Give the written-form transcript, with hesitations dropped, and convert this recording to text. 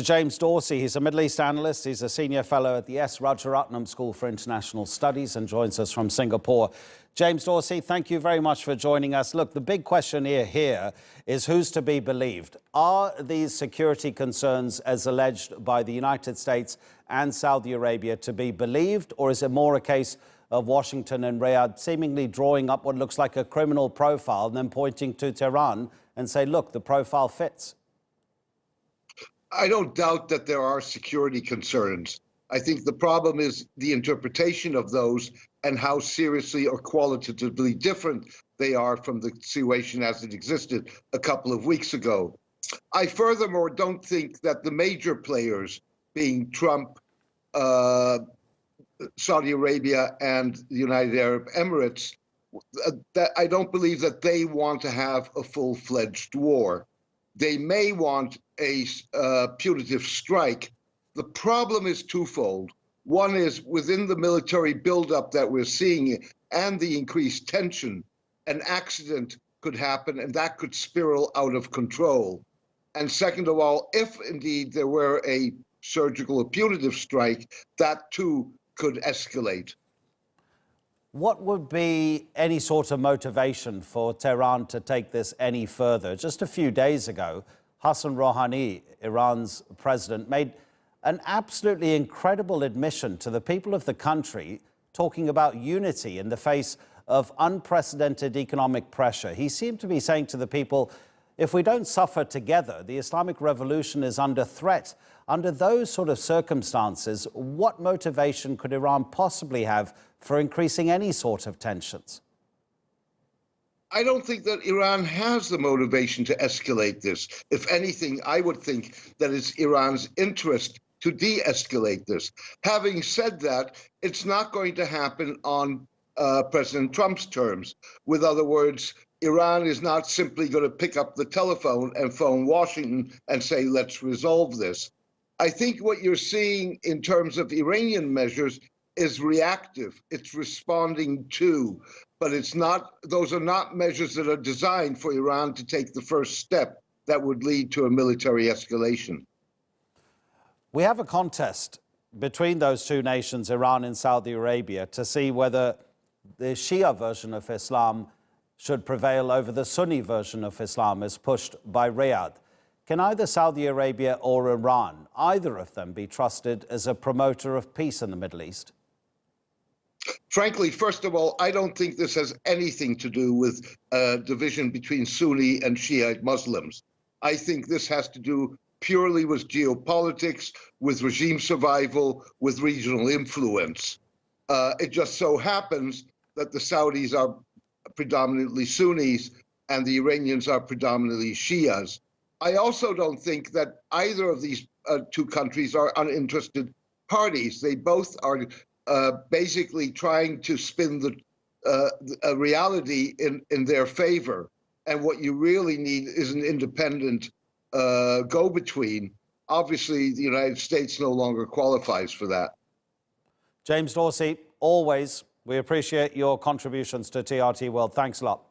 James Dorsey, he's a Middle East analyst. He's a senior fellow at the S Rajaratnam School for International Studies and joins us from Singapore. James Dorsey, thank you very much for joining us. Look, the big question here is who's to be believed? Are these security concerns, as alleged by the United States and Saudi Arabia, to be believed, or is it more a case of Washington and Riyadh seemingly drawing up what looks like a criminal profile and then pointing to Tehran and say, look, the profile fits? I don't doubt that there are security concerns. I think the problem is the interpretation of those and how seriously or qualitatively different they are from the situation as it existed a couple of weeks ago. I furthermore don't think that the major players, being Trump, Saudi Arabia, and the United Arab Emirates, that I don't believe that they want to have a full-fledged war. They may want a punitive strike. The problem is twofold. One is within the military buildup that we're seeing and the increased tension, an accident could happen and that could spiral out of control. And second of all, if indeed there were a surgical or punitive strike, that too could escalate. What would be any sort of motivation for Tehran to take this any further? Just a few days ago, Hassan Rouhani, Iran's president, made an absolutely incredible admission to the people of the country, talking about unity in the face of unprecedented economic pressure. He seemed to be saying to the people, if we don't suffer together, the Islamic revolution is under threat. Under those sort of circumstances, what motivation could Iran possibly have for increasing any sort of tensions? I don't think that Iran has the motivation to escalate this. If anything, I would think that it's Iran's interest to de-escalate this. Having said that, it's not going to happen on President Trump's terms. With other words, Iran is not simply going to pick up the telephone and phone Washington and say, let's resolve this. I think what you're seeing in terms of Iranian measures is reactive. It's responding to, but it's not, those are not measures that are designed for Iran to take the first step that would lead to a military escalation. We have a contest between those two nations, Iran and Saudi Arabia, to see whether the Shia version of Islam should prevail over the Sunni version of Islam as pushed by Riyadh. Can either Saudi Arabia or Iran, either of them, be trusted as a promoter of peace in the Middle East? Frankly, first of all, I don't think this has anything to do with division between Sunni and Shiite Muslims. I think this has to do purely with geopolitics, with regime survival, with regional influence. It just so happens that the Saudis are predominantly Sunnis and the Iranians are predominantly Shias. I also don't think that either of these two countries are uninterested parties. They both are basically trying to spin a reality in their favor. And what you really need is an independent go-between. Obviously, the United States no longer qualifies for that. James Dorsey, always, we appreciate your contributions to TRT World. Thanks a lot.